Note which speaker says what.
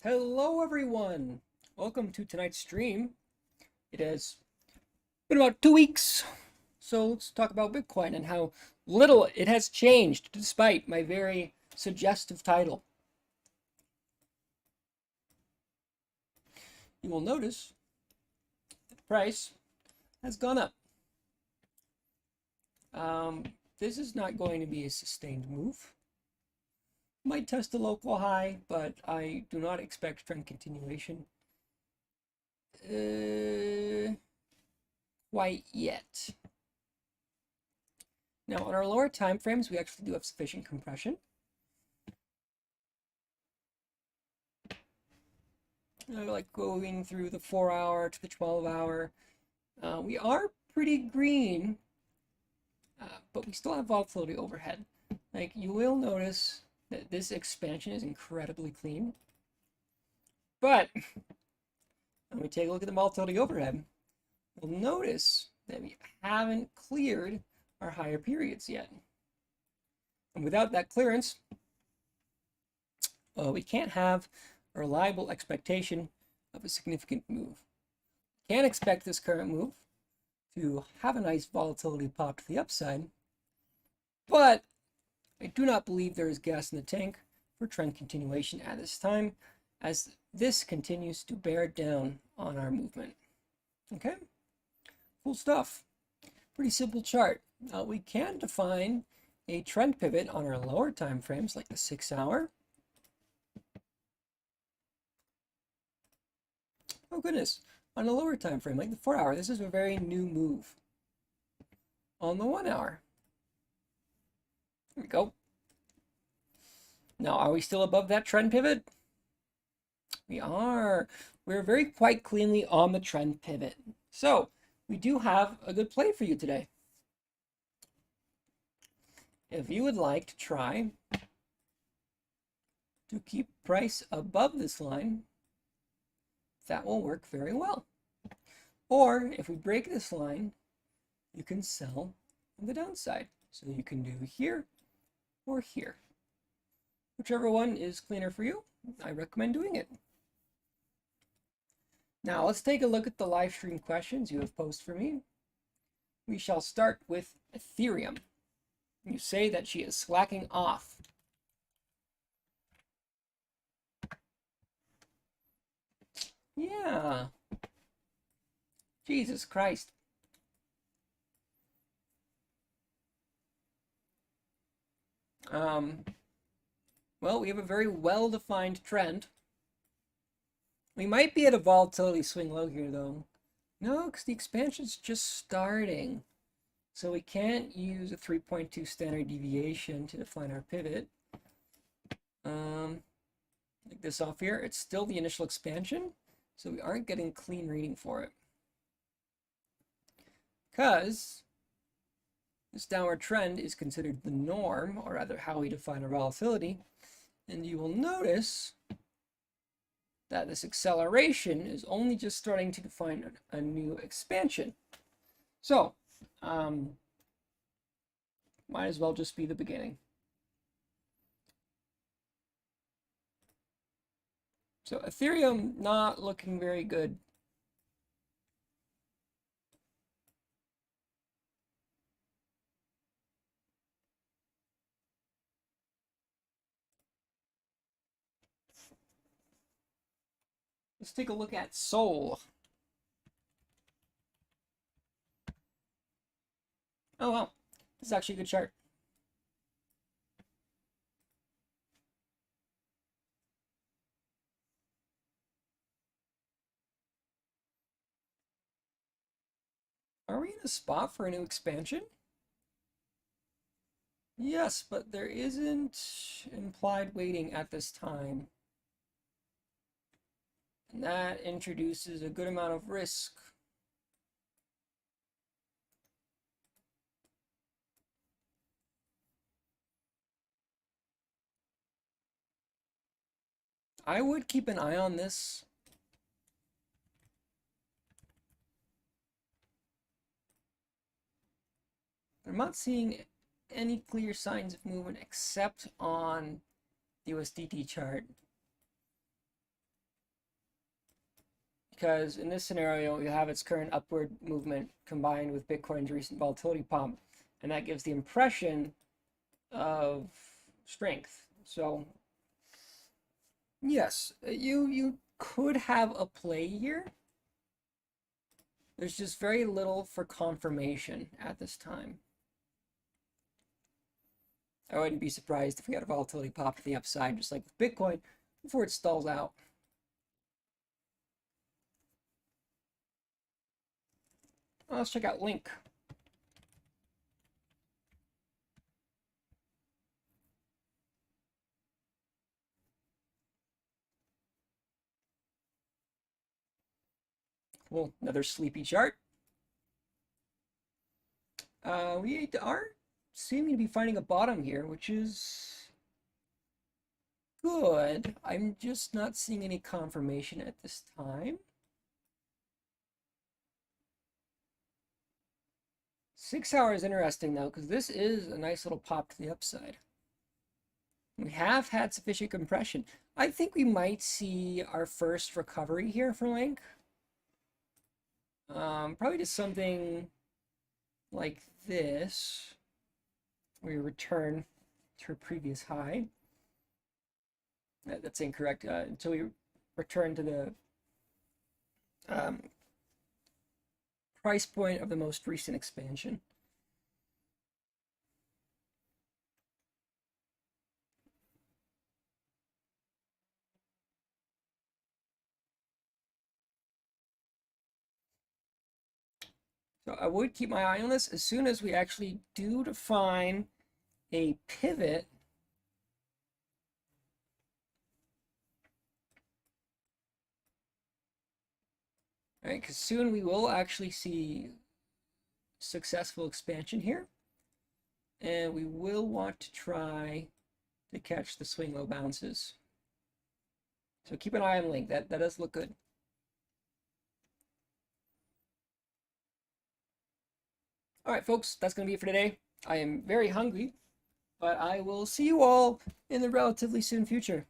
Speaker 1: Hello everyone! Welcome to tonight's stream. It has been about 2 weeks, so let's talk about Bitcoin and how little it has changed despite my very suggestive title. You will notice the price has gone up. This is not going to be a sustained move. Might test a local high, but I do not expect trend continuation quite yet. Now, on our lower time frames, we actually do have sufficient compression. Like going through the 4-hour to the 12-hour. We are pretty green, but we still have volatility overhead. Like, you will notice that this expansion is incredibly clean. But when we take a look at the volatility overhead, you'll notice that we haven't cleared our higher periods yet. And without that clearance, we can't have a reliable expectation of a significant move. Can't expect this current move to have a nice volatility pop to the upside, but I do not believe there is gas in the tank for trend continuation at this time, as this continues to bear down on our movement. Okay, cool stuff. Pretty simple chart. We can define a trend pivot on our lower time frames, like the 6-hour. Oh goodness, on a lower time frame, like the 4-hour, this is a very new move. On the 1-hour, here we go. Now, are we still above that trend pivot? We are. We're very quite cleanly on the trend pivot. So we do have a good play for you today. If you would like to try to keep price above this line, that will work very well. Or if we break this line, you can sell on the downside. So you can do here or here. Whichever one is cleaner for you, I recommend doing it. Now let's take a look at the live stream questions you have posed for me. We shall start with Ethereum. You say that she is slacking off. Yeah. Jesus Christ. Well, we have a very well-defined trend. We might be at a volatility swing low here, though. No, because the expansion's just starting. So we can't use a 3.2 standard deviation to define our pivot. Like this off here, it's still the initial expansion, so we aren't getting clean reading for it. Because this downward trend is considered the norm, or rather how we define our volatility. And you will notice that this acceleration is only just starting to define a new expansion. So, might as well just be the beginning. So Ethereum not looking very good. Let's take a look at Sol. Oh well, this is actually a good chart. Are we in a spot for a new expansion? Yes, but there isn't implied weighting at this time. And that introduces a good amount of risk. I would keep an eye on this. I'm not seeing any clear signs of movement except on the USDT chart. because in this scenario, you have its current upward movement combined with Bitcoin's recent volatility pump, and that gives the impression of strength. So yes, you could have a play here. There's just very little for confirmation at this time. I wouldn't be surprised if we got a volatility pop to the upside, just like with Bitcoin, before it stalls out. Well, let's check out Link. Cool, another sleepy chart. We are seeming to be finding a bottom here, which is good. I'm just not seeing any confirmation at this time. 6 hours is interesting though, because this is a nice little pop to the upside. We have had sufficient compression. I think we might see our first recovery here for Link. Probably just something like this. We return to our previous high. That's incorrect. Until we return to the price point of the most recent expansion. So I would keep my eye on this. As soon as we actually do define a pivot, right? Because soon we will actually see successful expansion here, and we will want to try to catch the swing low bounces. So keep an eye on Link. That does look good. All right, folks, that's going to be it for today. I am very hungry, but I will see you all in the relatively soon future.